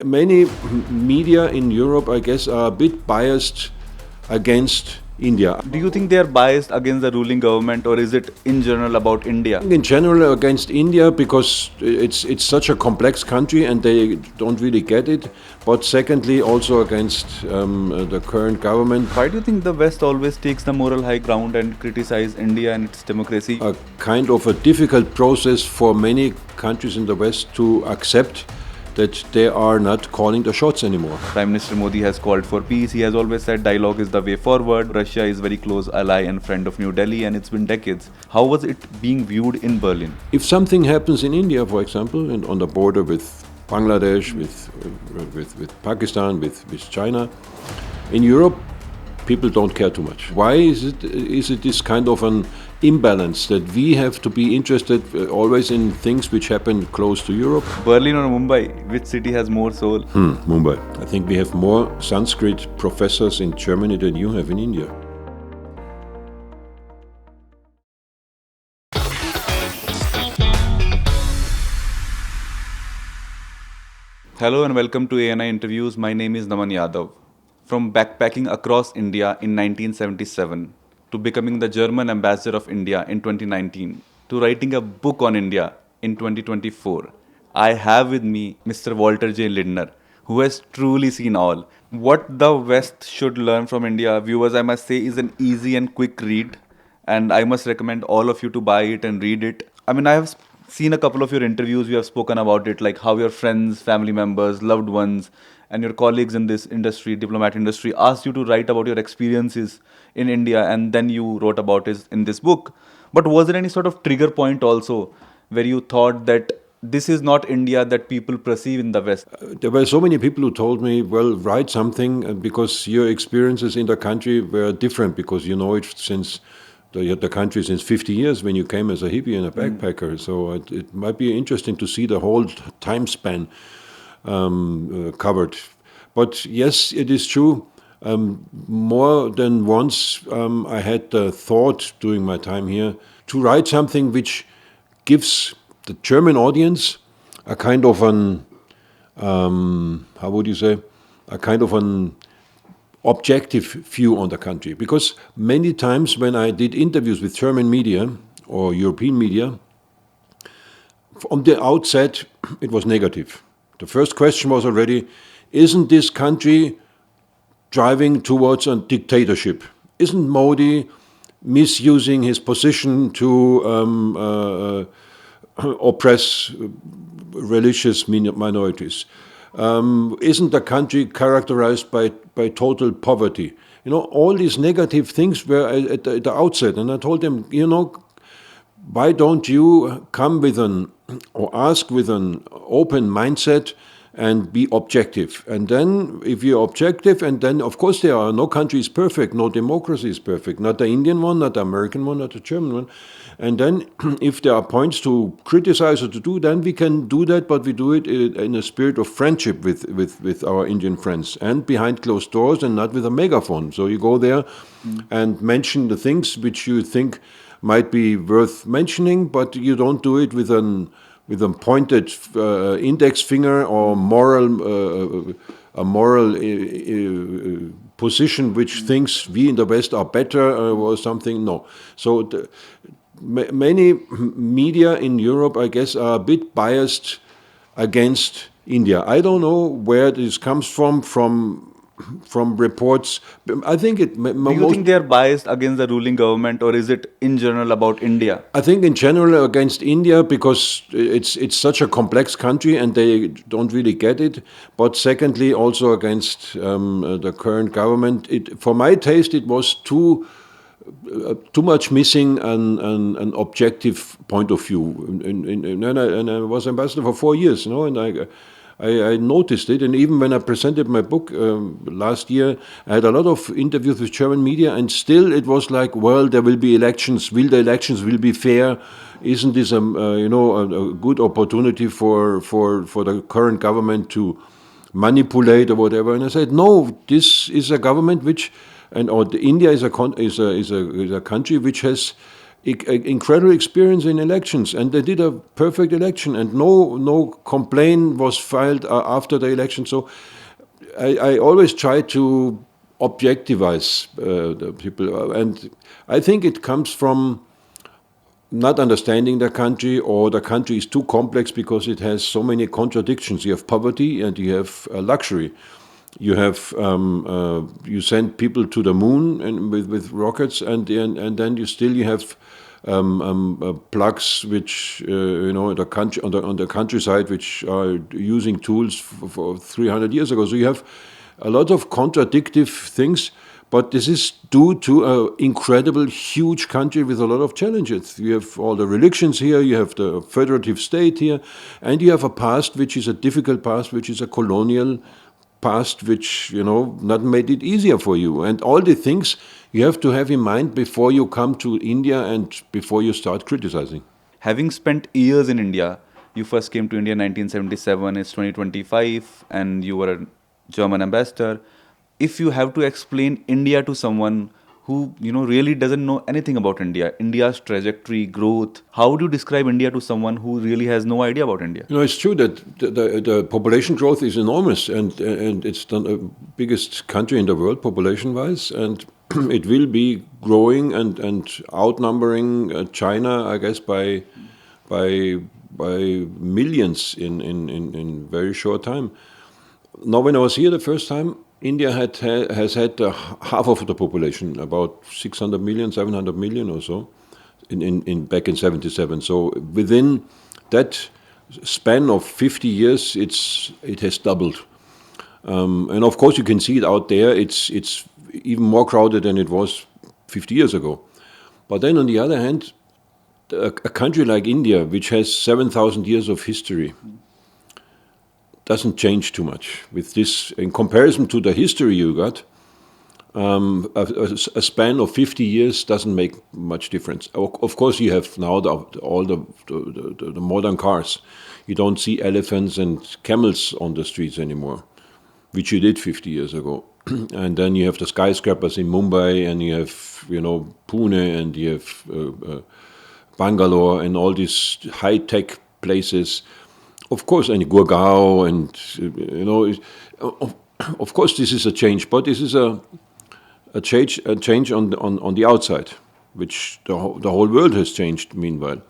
Many media in Europe, I guess, are a bit biased against India. Do you think they are biased against the ruling government, or is it in general about India? In general, against India because it's such a complex country and they don't really get it. But secondly, also against the current government. Why do you think the West always takes the moral high ground and criticize India and its democracy? A kind of a difficult process for many countries in the West to accept that they are not calling the shots anymore. Prime Minister Modi has called for peace. He has always said dialogue is the way forward. Russia is very close ally and friend of New Delhi, and it's been decades. How was it being viewed in Berlin? If something happens in India, for example, and on the border with Bangladesh, with Pakistan, with China, in Europe, people don't care too much. Why is it this kind of an imbalance that we have to be interested always in things which happen close to Europe? Berlin or Mumbai? Which city has more soul? Mumbai. I think we have more Sanskrit professors in Germany than you have in India. Hello and welcome to ANI Interviews. My name is Naman Yadav. From backpacking across India in 1977 to becoming the German ambassador of India in 2019 to writing a book on India in 2024, I have with me Mr. Walter J. Lindner, who has truly seen all. What the West should learn from India, viewers, I must say, is an easy and quick read, and I must recommend all of you to buy it and read it. I mean, I have seen a couple of your interviews. You have spoken about it, like how your friends, family members, loved ones, and your colleagues in this industry, diplomat industry, asked you to write about your experiences in India, and then you wrote about it in this book. But was there any sort of trigger point also where you thought that this is not India that people perceive in the West? There were so many people who told me, well, write something because your experiences in the country were different because you know it since the country since 50 years when you came as a hippie and a backpacker. So it might be interesting to see the whole time span covered. But yes, it is true. More than once I had the thought during my time here to write something which gives the German audience a kind of an, how would you say, a kind of an objective view on the country. Because many times when I did interviews with German media or European media, from the outset it was negative. The first question was already, isn't this country driving towards a dictatorship? Isn't Modi misusing his position to oppress religious minorities? Isn't the country characterized by total poverty? You know, all these negative things were at the outset. And I told them, you know, why don't you come with or ask with an open mindset and be objective? And then if you're objective, and then of course there are no country is perfect, no democracy is perfect, not the Indian one, not the American one, not the German one. And then if there are points to criticize or to do, then we can do that, but we do it in a spirit of friendship with our Indian friends and behind closed doors and not with a megaphone. So you go there and mention the things which you think might be worth mentioning, but you don't do it with a pointed index finger or a moral position which thinks we in the West are better or something. No. So many media in Europe, I guess, are a bit biased against India. I don't know where this comes from reports. I think it. Do you think they are biased against the ruling government, or is it in general about India? I think in general against India because it's such a complex country and they don't really get it. But secondly, also against the current government. For my taste, it was too much missing an objective point of view. And I was ambassador for 4 years, you know, and I noticed it. And even when I presented my book last year, I had a lot of interviews with German media, and still it was like, well, there will be elections. Will the elections will be fair? Isn't this a good opportunity for the current government to manipulate or whatever? And I said, no, this is a government which. India is a country which has incredible experience in elections, and they did a perfect election, and no complaint was filed after the election. So I always try to objectivize the people, and I think it comes from not understanding the country, or the country is too complex because it has so many contradictions. You have poverty and you have luxury. You have you send people to the moon and with rockets, and then you have plugs which the country on the countryside which are using tools for 300 years ago. So you have a lot of contradictive things. But this is due to an incredible, huge country with a lot of challenges. You have all the religions here, you have the federative state here, and you have a past which is a difficult past, which is a colonial past, which, not made it easier for you. And all the things you have to have in mind before you come to India and before you start criticizing. Having spent years in India, you first came to India in 1977, it's 2025, and you were a German ambassador. If you have to explain India to someone who really doesn't know anything about India, India's trajectory, growth, how would you describe India to someone who really has no idea about India? It's true that the population growth is enormous, and it's the biggest country in the world population-wise, and it will be growing and outnumbering China, I guess, by millions in very short time. Now, when I was here the first time, India has had half of the population, about 600 million, 700 million or so, back in 77. So within that span of 50 years, it has doubled. And of course, you can see it out there. It's even more crowded than it was 50 years ago. But then on the other hand, a country like India, which has 7,000 years of history, doesn't change too much. With this, in comparison to the history you got, a span of 50 years doesn't make much difference. Of course, you have now all the modern cars. You don't see elephants and camels on the streets anymore, which you did 50 years ago. And then you have the skyscrapers in Mumbai, and you have Pune, and you have Bangalore, and all these high-tech places. Of course, and Gurgaon, and of course, this is a change, but this is a change on the outside, which the whole world has changed. Meanwhile,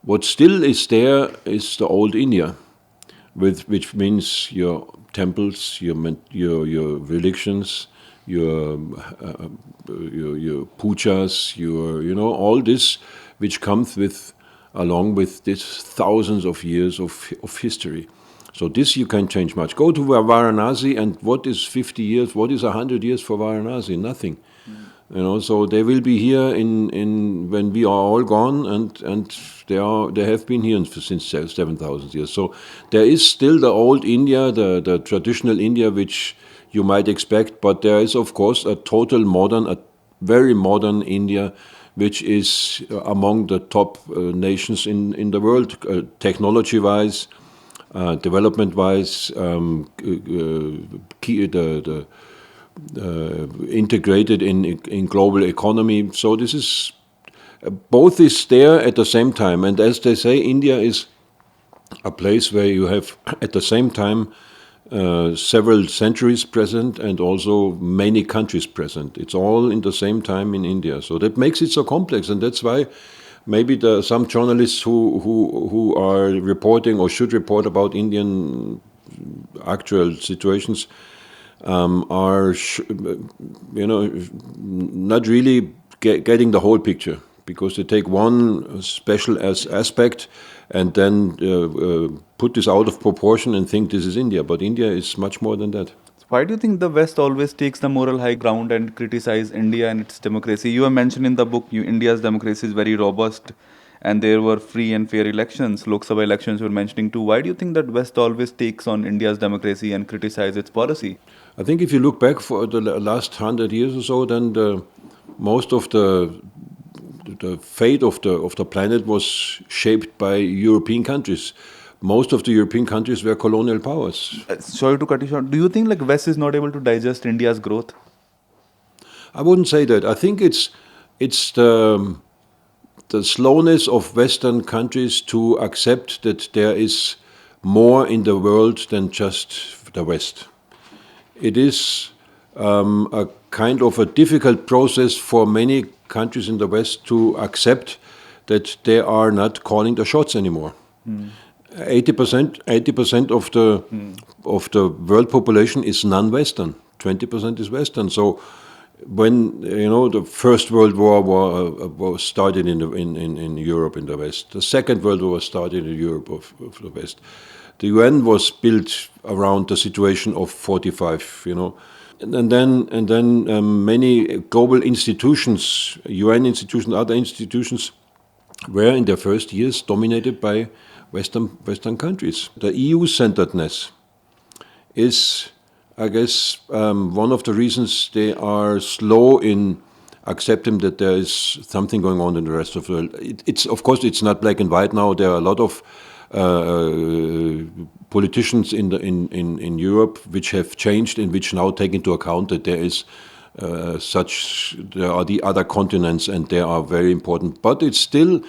what still is there is the old India, which means your temples, your religions, your pujas, all this, which comes along with this thousands of years of history. So this you can change much. Go to Varanasi, and what is 50 years? What is 100 years for Varanasi? Nothing. So they will be here in when we are all gone, and they have been here since 7,000 years. So there is still the old India, the traditional India, which you might expect, but there is of course a very modern India, which is among the top nations in the world, technology-wise, development-wise, integrated in global economy. So this is both is there at the same time. And as they say, India is a place where you have at the same time several centuries present and also many countries present. It's all in the same time in India. So that makes it so complex, and that's why maybe some journalists who are reporting or should report about Indian actual situations are not really getting the whole picture, because they take one special aspect and then put this out of proportion and think this is India. But India is much more than that. Why do you think the West always takes the moral high ground and criticize India and its democracy? You have mentioned in the book, India's democracy is very robust and there were free and fair elections, Lok Sabha elections you were mentioning too. Why do you think that West always takes on India's democracy and criticize its policy? I think if you look back for the last 100 years or so, then most of the fate of the planet was shaped by European countries. Most of the European countries were colonial powers. Sorry to cut you short. Do you think West is not able to digest India's growth? I wouldn't say that. I think it's the the slowness of Western countries to accept that there is more in the world than just the West. It is a kind of a difficult process for many countries in the West to accept that they are not calling the shots anymore. 80% of the world population is non-Western. 20% is Western. So when the First World War was started in Europe in the West, the Second World War was started in Europe of the West. The UN was built around the situation of 45, and then many global institutions, UN institutions, other institutions, were in their first years dominated by Western countries. The EU-centeredness is, I guess, one of the reasons they are slow in accepting that there is something going on in the rest of the world. It's of course it's not black and white now. There are a lot of politicians in Europe which have changed and which now take into account that there are the other continents and they are very important. But it's still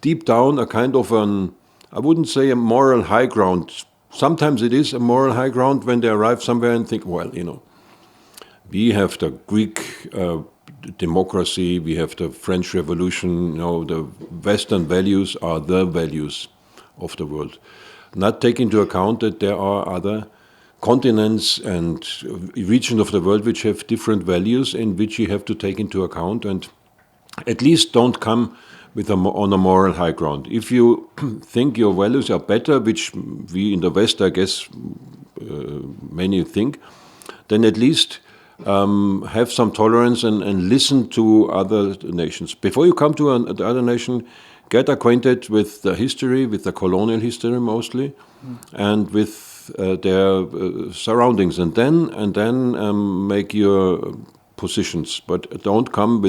deep down a kind of I wouldn't say a moral high ground. Sometimes it is a moral high ground when they arrive somewhere and think, well, we have the Greek democracy, we have the French Revolution, the Western values are the values of the world. Not taking into account that there are other continents and regions of the world which have different values and which you have to take into account and at least don't come on a moral high ground. If you think your values are better, which we in the West, I guess, many think, then at least have some tolerance and listen to other nations. Before you come to the other nation, get acquainted with the history, with the colonial history mostly, and with their surroundings, and then make your positions, but don't come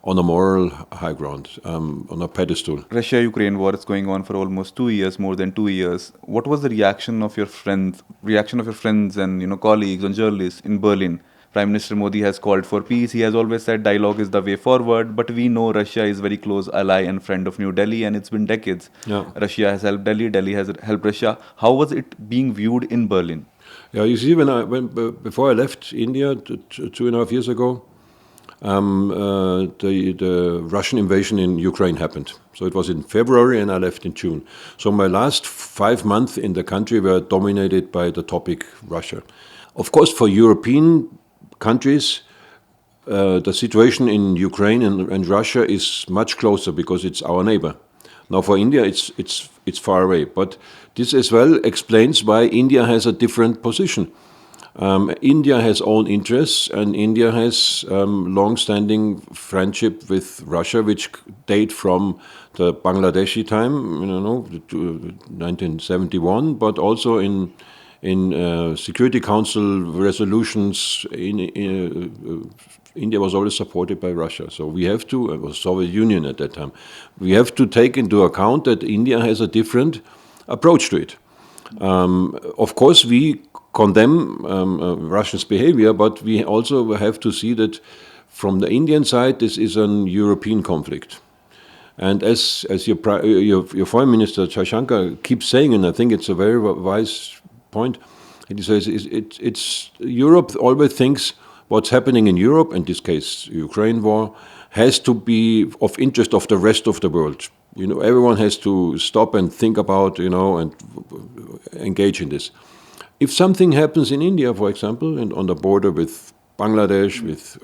on a moral high ground, on a pedestal. Russia-Ukraine war is going on for almost 2 years, more than 2 years. What was the reaction of your friends and colleagues and journalists in Berlin? Prime Minister Modi has called for peace. He has always said dialogue is the way forward, but we know Russia is very close ally and friend of New Delhi, and it's been decades. Yeah. Russia has helped Delhi, Delhi has helped Russia. How was it being viewed in Berlin? Yeah, you see, before I left India 2.5 years ago, the Russian invasion in Ukraine happened. So it was in February and I left in June. So my last 5 months in the country were dominated by the topic Russia. Of course, for European countries, the situation in Ukraine and Russia is much closer because it's our neighbor. Now for India, it's far away. But this as well explains why India has a different position. India has own interests, and India has long-standing friendship with Russia, which date from the Bangladeshi time, 1971, but also in Security Council resolutions. India was always supported by Russia, so we have to. It was Soviet Union at that time. We have to take into account that India has a different approach to it. Of course, we condemn Russia's behavior, but we also have to see that from the Indian side, this is an European conflict. And as your foreign minister Jaishankar keeps saying, and I think it's a very wise point, he says it's Europe always thinks what's happening in Europe, in this case Ukraine war, has to be of interest of the rest of the world. Everyone has to stop and think about, and engage in this. If something happens in India, for example, and on the border with Bangladesh, with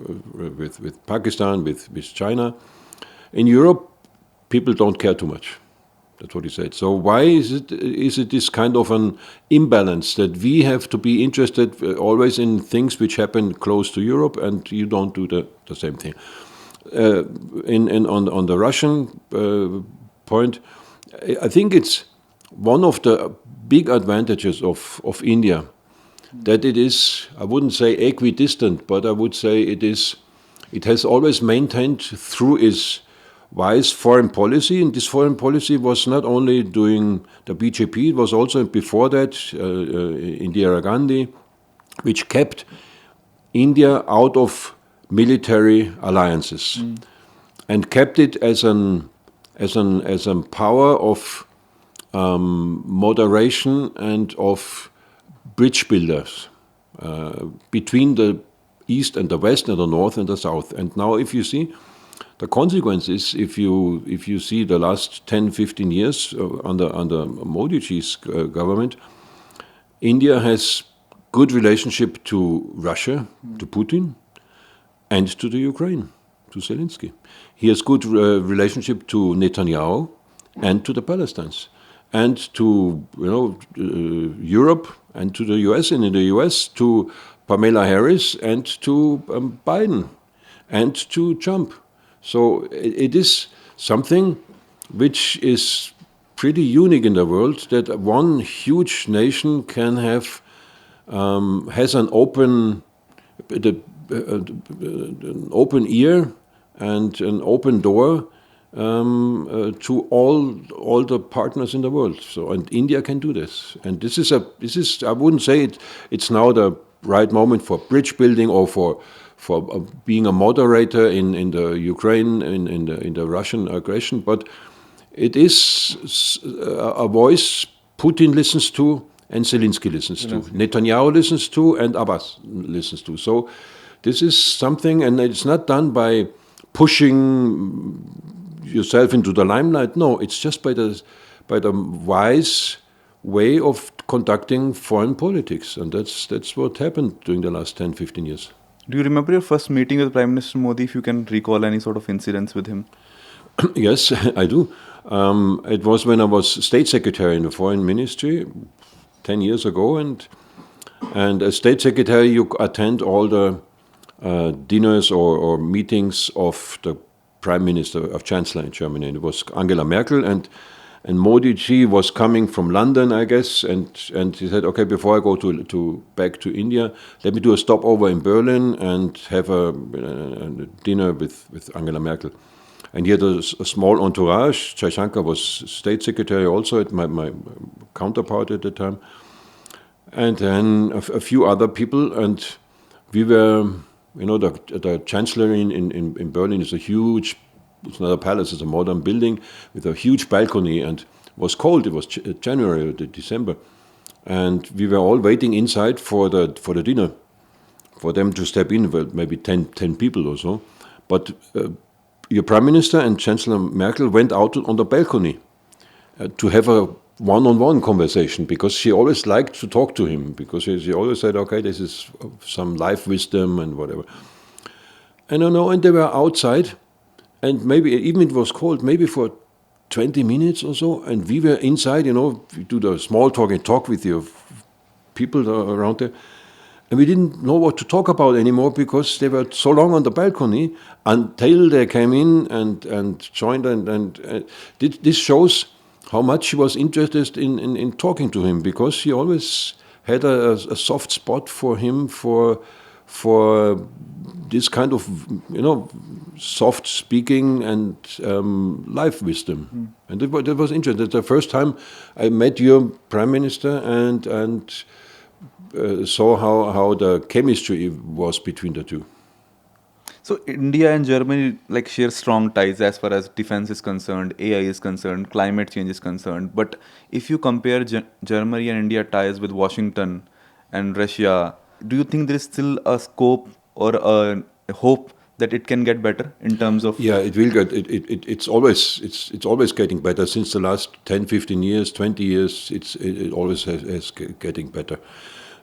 Pakistan, with China, in Europe, people don't care too much. That's what he said. So why is it this kind of an imbalance that we have to be interested always in things which happen close to Europe and you don't do the same thing? On the Russian point, I think it's one of the big advantages of India that it is, I wouldn't say equidistant, but I would say it has always maintained through its wise foreign policy, and this foreign policy was not only doing the BJP, it was also before that Indira Gandhi, which kept India out of military alliances and kept it as an as a power of moderation and of bridge builders between the East and the West and the North and the South. And now if you see the consequences, if you see the last 10, 15 years under Modi Ji's government, India has good relationship to Russia, to Putin, and to the Ukraine, to Zelensky. He has good relationship to Netanyahu and to the Palestinians, and to Europe and to the US, and in the US to Pamela Harris and to Biden and to Trump. So it is something which is pretty unique in the world, that one huge nation can have has an open ear and an open door to all the partners in the world. So, and India can do this. And this is I wouldn't say it's now the right moment for bridge building or for being a moderator in the Ukraine, in the Russian aggression, but it is a voice Putin listens to and Zelensky listens to, Netanyahu listens to, and Abbas listens to. So this is something, and it's not done by pushing yourself into the limelight. No, it's just by the wise way of conducting foreign politics, and that's what happened during the last 10, 15 years. Do you remember your first meeting with Prime Minister Modi, if you can recall any sort of incidents with him? Yes, I do. It was when I was State Secretary in the Foreign Ministry 10 years ago, and as State Secretary you attend all the dinners or meetings of the Prime Minister of Chancellor in Germany. And it was Angela Merkel, and Modi Ji was coming from London, I guess, and he said, okay, before I go back to India, let me do a stopover in Berlin and have a dinner with Angela Merkel. And he had a small entourage. Jaishankar was State Secretary also, my counterpart at the time. And then a few other people, and we were, the Chancellor in Berlin is a huge, it's not a palace, it's a modern building with a huge balcony, and it was cold, it was January or December. And we were all waiting inside for the dinner, for them to step in, well, maybe 10 people or so. But your Prime Minister and Chancellor Merkel went out on the balcony to have a one-on-one conversation, because she always liked to talk to him, because she always said, okay, this is some life wisdom and whatever. And and they were outside, and maybe even it was cold, maybe for 20 minutes or so, and we were inside, you do the small talk and talk with your people around there. And we didn't know what to talk about anymore, because they were so long on the balcony until they came in and joined. And this shows how much she was interested in talking to him, because she always had a soft spot for him, for this kind of soft speaking and life wisdom. And that was interesting. That's the first time I met your Prime Minister and saw how the chemistry was between the two. So India and Germany share strong ties as far as defense is concerned, AI is concerned, climate change is concerned. But if you compare Germany and India ties with Washington and Russia, do you think there is still a scope or a hope that it can get better in terms of? Yeah, it will get. It's always getting better. Since the last 10, 15 years, 20 years, it always has getting better.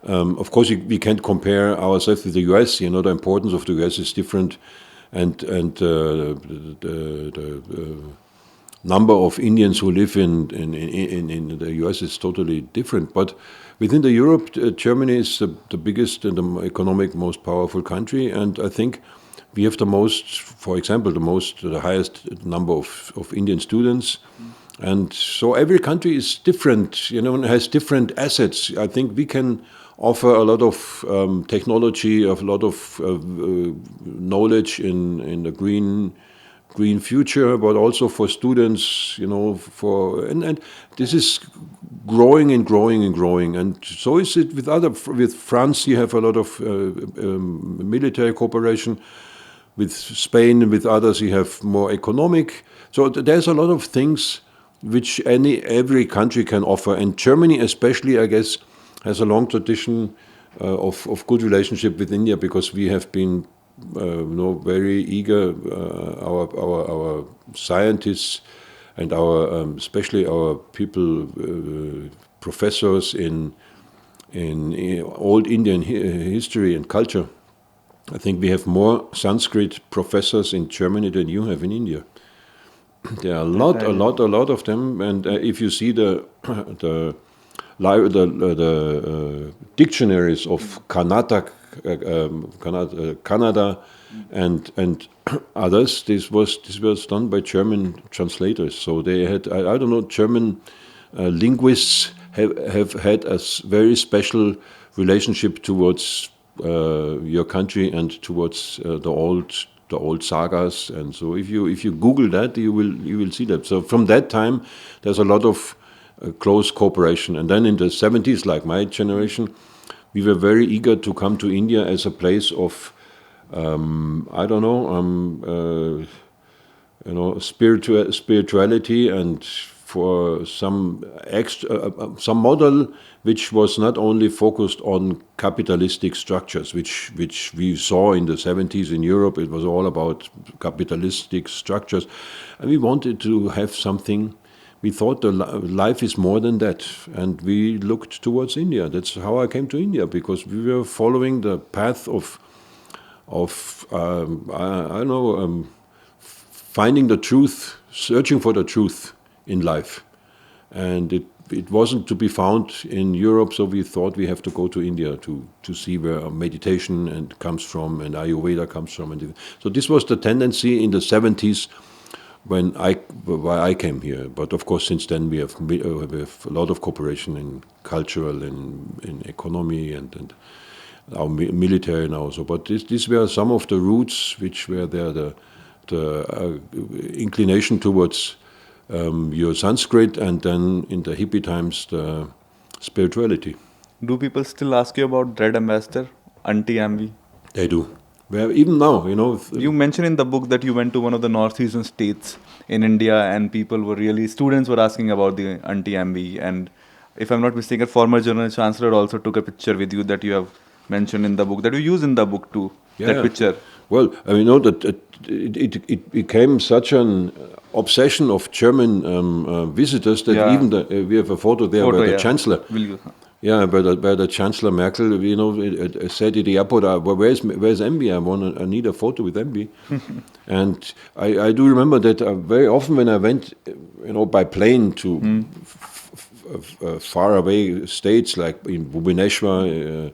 Of course, we can't compare ourselves with the US. The importance of the US is different, and the number of Indians who live in the US is totally different. But within the Europe, Germany is the biggest and the economic most powerful country, and I think we have the most, for example, the highest number of Indian students. And so every country is different, and has different assets. I think we can offer a lot of technology, a lot of knowledge in the green future, but also for students, and this is growing and growing and growing. And so is it with France. You have a lot of military cooperation. With Spain and with others, you have more economic. So there's a lot of things which every country can offer, and Germany especially, I guess, has a long tradition of good relationship with India, because we have been very eager, our scientists and our especially our people, professors in old Indian history and culture. I think we have more Sanskrit professors in Germany than you have in India. There are a lot of them, and if you see the dictionaries of Kannada and others, this was done by German translators. So they had, I don't know, German linguists have had a very special relationship towards your country and towards the old sagas. And so if you Google that, you will see that. So from that time, there's a lot of close cooperation. And then in the 70s, like my generation, we were very eager to come to India as a place of spirituality, and for some model which was not only focused on capitalistic structures, which we saw in the 70s in Europe. It was all about capitalistic structures, and we wanted to have something. We thought life is more than that, and we looked towards India. That's how I came to India, because we were following the path of finding the truth, searching for the truth in life. And it wasn't to be found in Europe, so we thought we have to go to India to see where meditation comes from and Ayurveda comes from. And so this was the tendency in the 70s why I came here. But of course, since then we have a lot of cooperation in cultural and in economy and our military now. So, but these were some of the roots which were there. The inclination towards your Sanskrit, and then in the hippie times, the spirituality. Do people still ask you about Red Ambassador, anti-Ambi? They do. Well, even now, You mentioned in the book that you went to one of the northeastern states in India, and students were asking about the anti-Ambi. And if I'm not mistaken, former General Chancellor also took a picture with you that you have mentioned in the book, that you use in the book too, that picture. Well, I know that it became such an obsession of German visitors that even we have a photo there where the Chancellor, where the Chancellor Merkel, said at the airport, where's Ambi? I need a photo with Ambi. And I do remember that very often when I went, by plane to far away states like in Bhubaneswar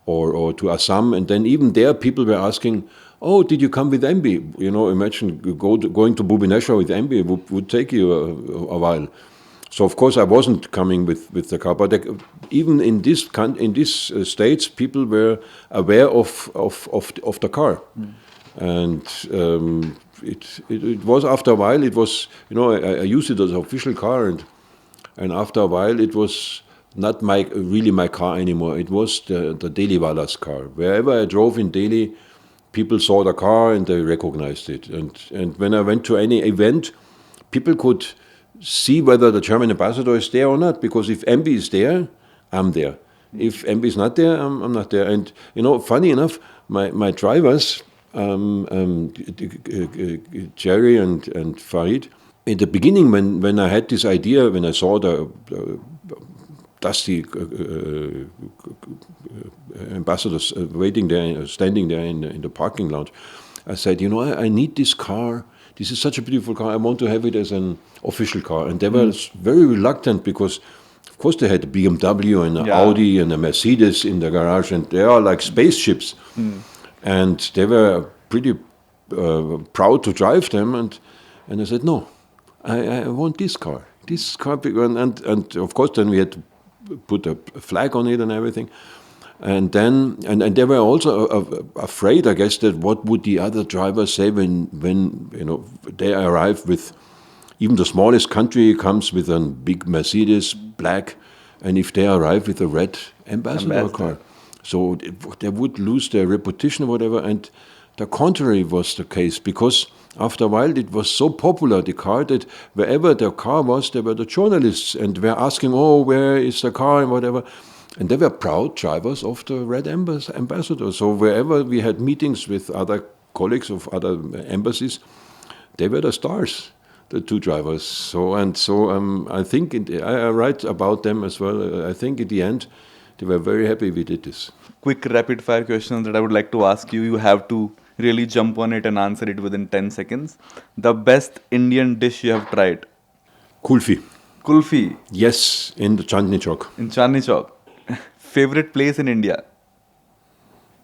or to Assam, and then even there people were asking, "Oh, did you come with Ambi?" Imagine going to Bhubaneswar with Ambi would take you a while. So of course I wasn't coming with the car, but even in these states, people were aware of the car, and it was after a while. It was I used it as an official car, and after a while it was not really my car anymore. It was the Delhi Wala's car. Wherever I drove in Delhi, people saw the car and they recognized it. And when I went to any event, people could see whether the German ambassador is there or not, because if Ambi is there, I'm there. If Ambi is not there, I'm not there. And funny enough, my drivers, Jerry and Farid, in the beginning when I had this idea, when I saw the dusty ambassadors standing there in the parking lot, I said, I need this car. This is such a beautiful car. I want to have it as an official car. And they were very reluctant because, of course, they had a BMW and an Audi and a Mercedes in the garage, and they are like spaceships. And they were pretty proud to drive them. And I said, no, I want this car. This car, and of course, then we had to put a flag on it and everything. And then, and they were also afraid, I guess, that what would the other drivers say when they arrive with, even the smallest country comes with a big Mercedes, black, and if they arrive with a red ambassador car. So they would lose their reputation or whatever. And the contrary was the case, because after a while, it was so popular, the car, that wherever the car was, there were the journalists, and were asking, oh, where is the car, and whatever. And they were proud drivers of the Red Ambassador. So wherever we had meetings with other colleagues of other embassies, they were the stars, the two drivers. So I think I write about them as well. I think in the end, they were very happy we did this. Quick rapid fire questions that I would like to ask you. You have to really jump on it and answer it within 10 seconds. The best Indian dish you have tried? Kulfi. Kulfi. Yes, in the Chandni Chowk. In Chandni Chowk. Favorite place in India?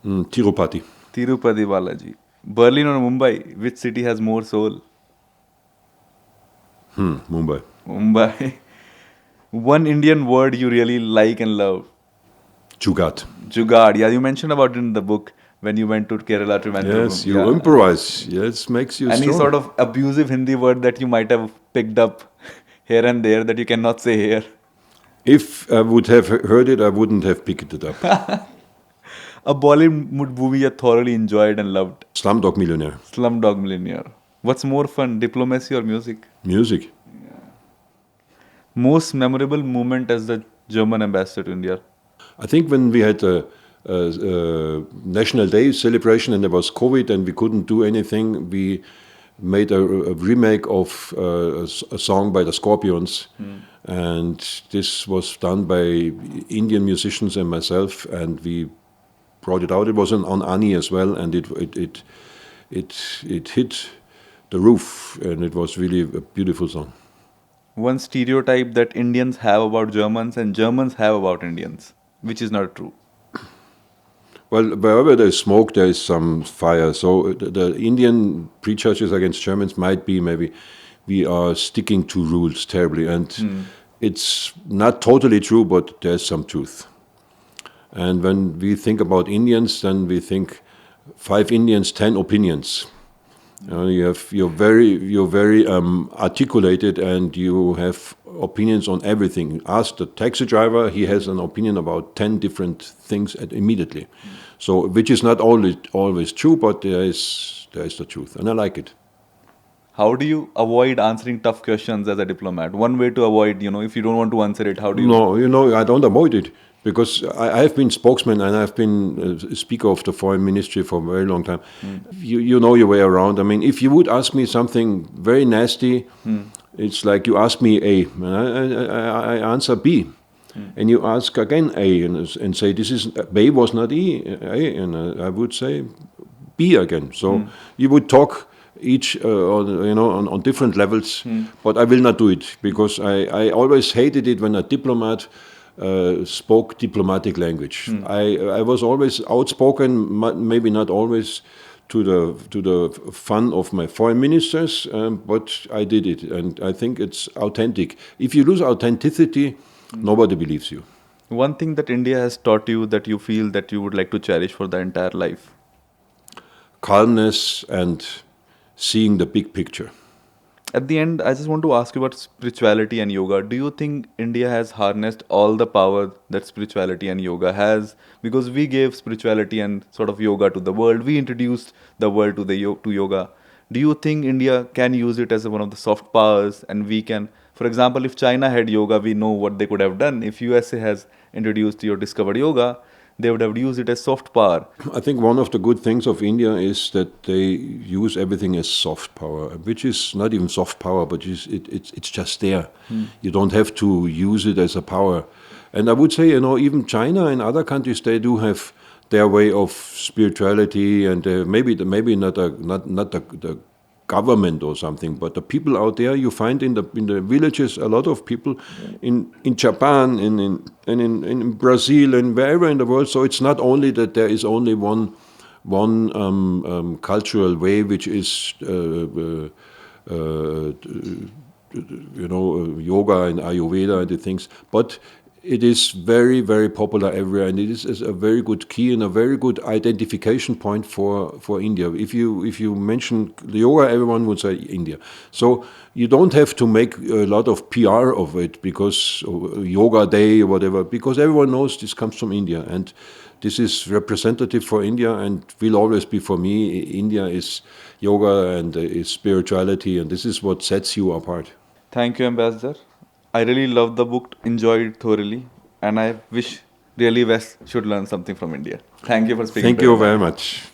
Tirupati. Tirupati Balaji. Berlin or Mumbai? Which city has more soul? Mumbai. Mumbai. One Indian word you really like and love? Jugaad. Jugaad. Yeah, you mentioned about it in the book when you went to Kerala, Trivandrum. Yes, you improvise. Yes, makes you Any strong. sort of abusive Hindi word that you might have picked up here and there that you cannot say here? If I would have heard it, I wouldn't have picked it up. A Bollywood movie you thoroughly enjoyed and loved? Slumdog Millionaire. Slumdog Millionaire. What's more fun, diplomacy or music? Music. Most memorable moment as the German ambassador to India? I think when we had a National Day celebration and there was COVID and we couldn't do anything, we made a remake of a song by the Scorpions. And this was done by Indian musicians and myself, and we brought it out. It was on Ani as well, and it hit the roof, and it was really a beautiful song. One stereotype that Indians have about Germans and Germans have about Indians, which is not true. Well, wherever there is smoke, there is some fire. So the Indian prejudices against Germans might be maybe we are sticking to rules terribly. And it's not totally true, but there's some truth. And when we think about Indians, then we think 5 Indians, 10 opinions. You're very articulated, and you have opinions on everything. Ask the taxi driver; he has an opinion about 10 different things immediately. So, which is not always true, but there is the truth, and I like it. How do you avoid answering tough questions as a diplomat? One way to avoid, if you don't want to answer it, how do you? No, I don't avoid it. Because I have been spokesman and I've been speaker of the foreign ministry for a very long time. You know your way around. I mean, if you would ask me something very nasty, it's like you ask me A, and I answer B. And you ask again A and say, this is B was not A, and I would say B again. So you would talk each on different levels, but I will not do it because I always hated it when a diplomat spoke diplomatic language. I was always outspoken, maybe not always to the fun of my foreign ministers, but I did it, and I think it's authentic. If you lose authenticity, nobody believes you. One thing that India has taught you that you feel that you would like to cherish for the entire life? Calmness and seeing the big picture. At the end, I just want to ask you about spirituality and yoga. Do you think India has harnessed all the power that spirituality and yoga has? Because we gave spirituality and sort of yoga to the world. We introduced the world to yoga. Do you think India can use it as one of the soft powers, and we can, for example, if China had yoga, we know what they could have done. If USA has introduced or discovered yoga, they would have used it as soft power. I think one of the good things of India is that they use everything as soft power, which is not even soft power, but it's just there. You don't have to use it as a power. And I would say, even China and other countries, they do have their way of spirituality, and maybe not the government or something, but the people out there. You find in the villages a lot of people in Japan and in Brazil and wherever in the world. So it's not only that there is only one cultural way, which is yoga and Ayurveda and the things, but it is very, very popular everywhere, and it is a very good key and a very good identification point for India. If you mention yoga, everyone would say India. So you don't have to make a lot of PR of it because yoga day or whatever, because everyone knows this comes from India. And this is representative for India and will always be for me. India is yoga and is spirituality, and this is what sets you apart. Thank you, Ambassador. I really loved the book, enjoyed it thoroughly, and I wish really West should learn something from India. Thank you for speaking Thank to you everyone. very much.